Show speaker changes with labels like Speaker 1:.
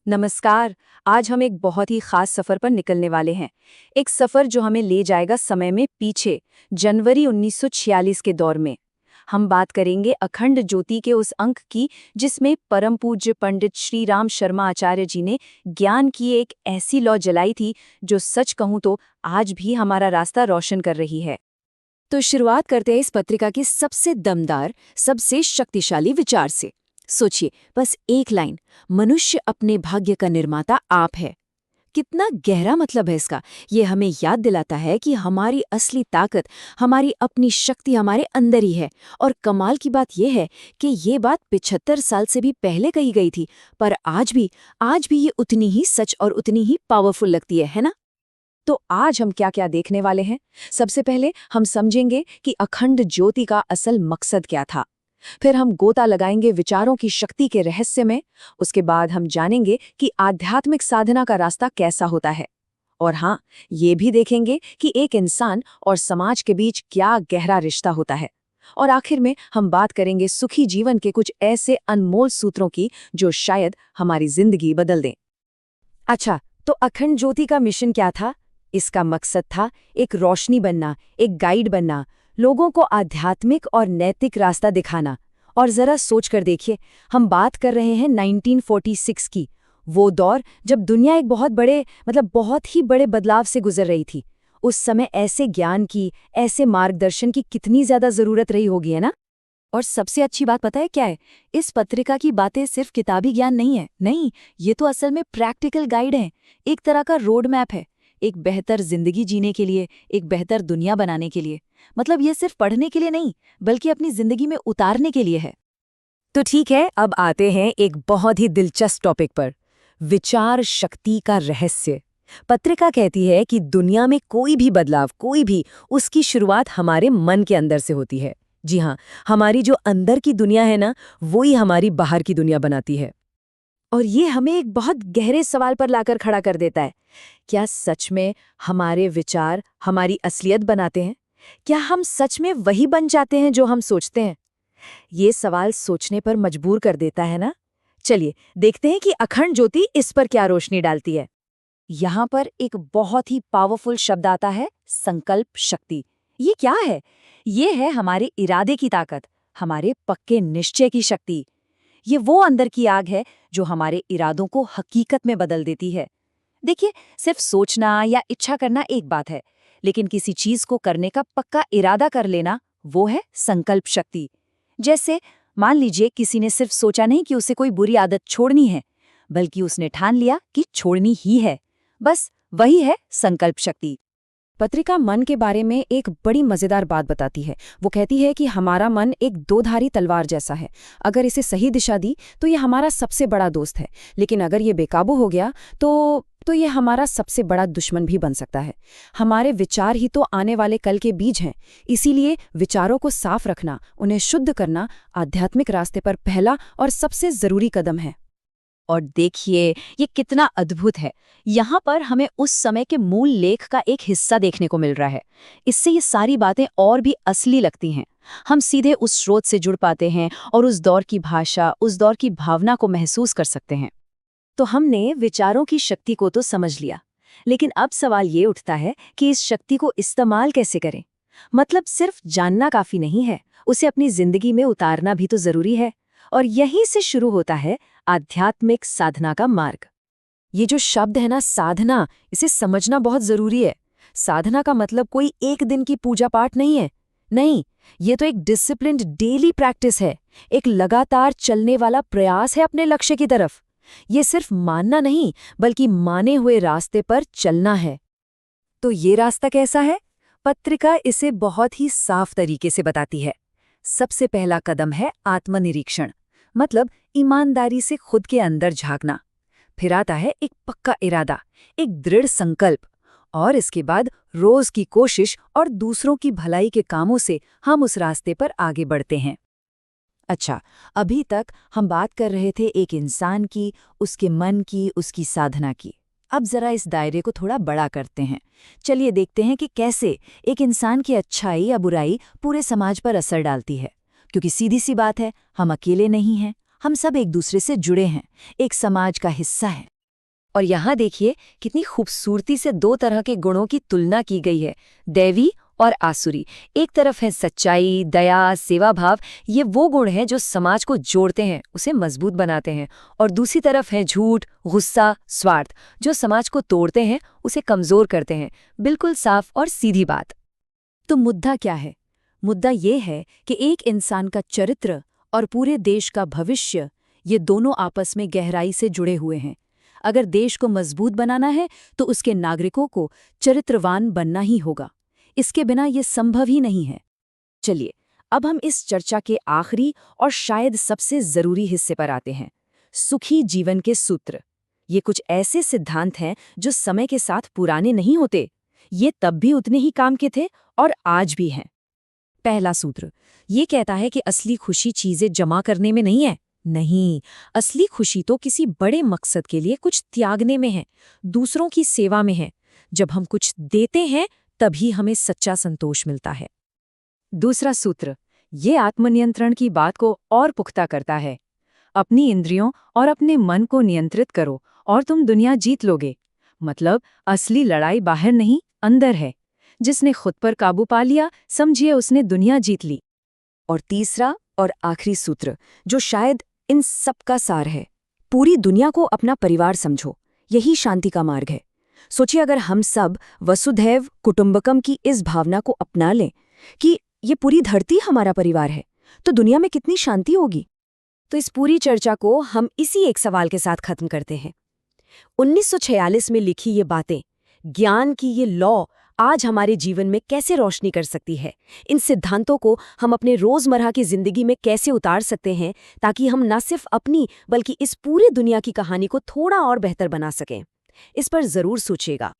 Speaker 1: नमस्कार। आज हम एक बहुत ही खास सफर पर निकलने वाले हैं। एक सफर जो हमें ले जाएगा समय में पीछे, जनवरी 1946 के दौर में। हम बात करेंगे अखंड ज्योति के उस अंक की जिसमें परम पूज्य पंडित श्री राम शर्मा आचार्य जी ने ज्ञान की एक ऐसी लौ जलाई थी जो सच कहूं तो आज भी हमारा रास्ता रोशन कर रही है।
Speaker 2: तो शुरुआत करते हैं इस पत्रिका की सबसे दमदार, सबसे शक्तिशाली विचार से। सोचिए, बस एक लाइन, मनुष्य अपने भाग्य का निर्माता आप है। कितना गहरा मतलब है इसका। ये हमें याद दिलाता है कि हमारी असली ताकत, हमारी अपनी शक्ति हमारे अंदर ही है। और कमाल की बात यह है कि ये बात 75 साल से भी पहले कही गई थी, पर आज भी ये उतनी ही सच और उतनी ही पावरफुल लगती है ना?
Speaker 1: तो आज हम क्या क्या देखने वाले हैं। सबसे पहले हम समझेंगे कि अखंड ज्योति का असल मकसद क्या था। फिर हम गोता लगाएंगे विचारों की शक्ति के रहस्य में। उसके बाद हम जानेंगे कि आध्यात्मिक साधना का रास्ता कैसा होता है। और हाँ, ये भी देखेंगे कि एक इंसान और समाज के बीच क्या गहरा रिश्ता होता है। और आखिर में हम बात करेंगे सुखी जीवन के कुछ ऐसे अनमोल सूत्रों की जो शायद हमारी जिंदगी बदल दें।
Speaker 2: अच्छा, तो अखंड ज्योति का मिशन क्या था? इसका मकसद था एक रोशनी बनना, एक गाइड बनना, लोगों को आध्यात्मिक और नैतिक रास्ता दिखाना। और जरा सोच कर देखिए, हम बात कर रहे हैं 1946 की, वो दौर जब दुनिया एक बहुत ही बड़े बदलाव से गुजर रही थी। उस समय ऐसे ज्ञान की, ऐसे मार्गदर्शन की कितनी ज्यादा जरूरत रही होगी, है ना? और सबसे अच्छी बात पता है क्या है? इस पत्रिका की बातें सिर्फ किताबी ज्ञान नहीं है, नहीं, ये तो असल में प्रैक्टिकल गाइड है, एक तरह का रोड मैप है, एक बेहतर जिंदगी जीने के लिए, एक बेहतर दुनिया बनाने के लिए। मतलब ये सिर्फ पढ़ने के लिए नहीं, बल्कि अपनी जिंदगी में उतारने के लिए है।
Speaker 1: तो ठीक है, अब आते हैं एक बहुत ही दिलचस्प टॉपिक पर, विचार शक्ति का रहस्य। पत्रिका कहती है कि दुनिया में कोई भी बदलाव, उसकी शुरुआत हमारे मन के अंदर से होती है। जी हाँ, हमारी जो अंदर की दुनिया है ना, वो ही हमारी बाहर की दुनिया बनाती है।
Speaker 2: और ये हमें एक बहुत गहरे सवाल पर लाकर खड़ा कर देता है। क्या सच में हमारे विचार हमारी असलियत बनाते हैं? क्या हम सच में वही बन जाते हैं जो हम सोचते हैं? ये सवाल सोचने पर मजबूर कर देता है ना? चलिए देखते हैं कि अखंड ज्योति इस पर क्या रोशनी डालती है। यहाँ पर एक बहुत ही पावरफुल शब्द आता है, संकल्प शक्ति। ये क्या है? ये है हमारे इरादे की ताकत, हमारे पक्के निश्चय की शक्ति। ये वो अंदर की आग है जो हमारे इरादों को हकीकत में बदल देती है। देखिए, सिर्फ सोचना या इच्छा करना एक बात है, लेकिन किसी चीज को करने का पक्का इरादा कर लेना, वो है संकल्प शक्ति। जैसे मान लीजिए किसी ने सिर्फ सोचा नहीं कि उसे कोई बुरी आदत छोड़नी है, बल्कि उसने ठान लिया कि छोड़नी ही है। बस वही है संकल्प शक्ति। पत्रिका मन के बारे में एक बड़ी मजेदार बात बताती है। वो कहती है कि हमारा मन एक दोधारी तलवार जैसा है। अगर इसे सही दिशा दी तो ये हमारा सबसे बड़ा दोस्त है, लेकिन अगर ये बेकाबू हो गया तो ये हमारा सबसे बड़ा दुश्मन भी बन सकता है। हमारे विचार ही तो आने वाले कल के बीज हैं। इसीलिए विचारों को साफ रखना, उन्हें शुद्ध करना आध्यात्मिक रास्ते पर पहला और सबसे जरूरी कदम है। और देखिए, ये कितना अद्भुत है। यहाँ पर हमें उस समय के मूल लेख का एक हिस्सा देखने को मिल रहा है। इससे ये सारी बातें और भी असली लगती हैं। हम सीधे उस स्रोत से जुड़ पाते हैं और उस दौर की भाषा, उस दौर की भावना को महसूस कर सकते हैं।
Speaker 1: तो हमने विचारों की शक्ति को तो समझ लिया, लेकिन अब सवाल ये उठता है कि इस शक्ति को इस्तेमाल कैसे करें। मतलब सिर्फ जानना काफी नहीं है, उसे अपनी जिंदगी में उतारना भी तो जरूरी है। और यहीं से शुरू होता है आध्यात्मिक साधना का मार्ग।
Speaker 2: ये जो शब्द है ना, साधना, इसे समझना बहुत जरूरी है। साधना का मतलब कोई एक दिन की पूजा पाठ नहीं है। नहीं, ये तो एक डिसिप्लिन्ड डेली प्रैक्टिस है, एक लगातार चलने वाला प्रयास है अपने लक्ष्य की तरफ। ये सिर्फ मानना नहीं, बल्कि माने हुए रास्ते पर चलना है।
Speaker 1: तो ये रास्ता कैसा है? पत्रिका इसे बहुत ही साफ तरीके से बताती है। सबसे पहला कदम है आत्मनिरीक्षण, मतलब ईमानदारी से खुद के अंदर झांकना। फिर आता है एक पक्का इरादा, एक दृढ़ संकल्प, और इसके बाद रोज की कोशिश और दूसरों की भलाई के कामों से हम उस रास्ते पर आगे बढ़ते हैं।
Speaker 2: अच्छा, अभी तक हम बात कर रहे थे एक इंसान की, उसके मन की, उसकी साधना की। अब जरा इस दायरे को थोड़ा बड़ा करते हैं। चलिए देखते हैं कि कैसे एक इंसान की अच्छाई या बुराई पूरे समाज पर असर डालती है। क्योंकि सीधी सी बात है, हम अकेले नहीं हैं, हम सब एक दूसरे से जुड़े हैं, एक समाज का हिस्सा हैं। और यहाँ देखिए कितनी खूबसूरती से दो तरह के गुणों की तुलना की गई है, दैवी और आसुरी। एक तरफ है सच्चाई, दया, सेवा भाव, ये वो गुण हैं जो समाज को जोड़ते हैं, उसे मजबूत बनाते हैं। और दूसरी तरफ है झूठ, गुस्सा, स्वार्थ, जो समाज को तोड़ते हैं, उसे कमजोर करते हैं। बिल्कुल साफ और सीधी बात।
Speaker 1: तो मुद्दा क्या है? मुद्दा ये है कि एक इंसान का चरित्र और पूरे देश का भविष्य, ये दोनों आपस में गहराई से जुड़े हुए हैं। अगर देश को मजबूत बनाना है तो उसके नागरिकों को चरित्रवान बनना ही होगा। इसके बिना ये संभव ही नहीं है। चलिए, अब हम इस चर्चा के आखिरी और शायद सबसे जरूरी हिस्से पर आते हैं, सुखी जीवन के सूत्र। ये कुछ ऐसे सिद्धांत हैं जो समय के साथ पुराने नहीं होते। ये तब भी उतने ही काम के थे और आज भी हैं। पहला सूत्र ये कहता है कि असली खुशी चीजें जमा करने में नहीं है। नहीं, असली खुशी तो किसी बड़े मकसद के लिए कुछ त्यागने में है, दूसरों की सेवा में है। जब हम कुछ देते हैं तभी हमें सच्चा संतोष मिलता है। दूसरा सूत्र ये आत्मनियंत्रण की बात को और पुख्ता करता है। अपनी इंद्रियों और अपने मन को नियंत्रित करो और तुम दुनिया जीत लोगे। मतलब असली लड़ाई बाहर नहीं, अंदर है। जिसने खुद पर काबू पा लिया, समझिए उसने दुनिया जीत ली। और तीसरा और आखिरी सूत्र, जो शायद इन सब का सार है, पूरी दुनिया को अपना परिवार समझो। यही शांति का मार्ग है। सोचिए, अगर हम सब वसुधैव कुटुंबकम की इस भावना को अपना लें कि ये पूरी धरती हमारा परिवार है, तो दुनिया में कितनी शांति होगी। तो इस पूरी चर्चा को हम इसी एक सवाल के साथ खत्म करते हैं। 1946 में लिखी ये बातें, ज्ञान की ये लॉ आज हमारे जीवन में कैसे रोशनी कर सकती है? इन सिद्धांतों को हम अपने रोजमर्रा की जिंदगी में कैसे उतार सकते हैं ताकि हम न सिर्फ अपनी बल्कि इस पूरी दुनिया की कहानी को थोड़ा और बेहतर बना सकें? इस पर जरूर सोचिएगा।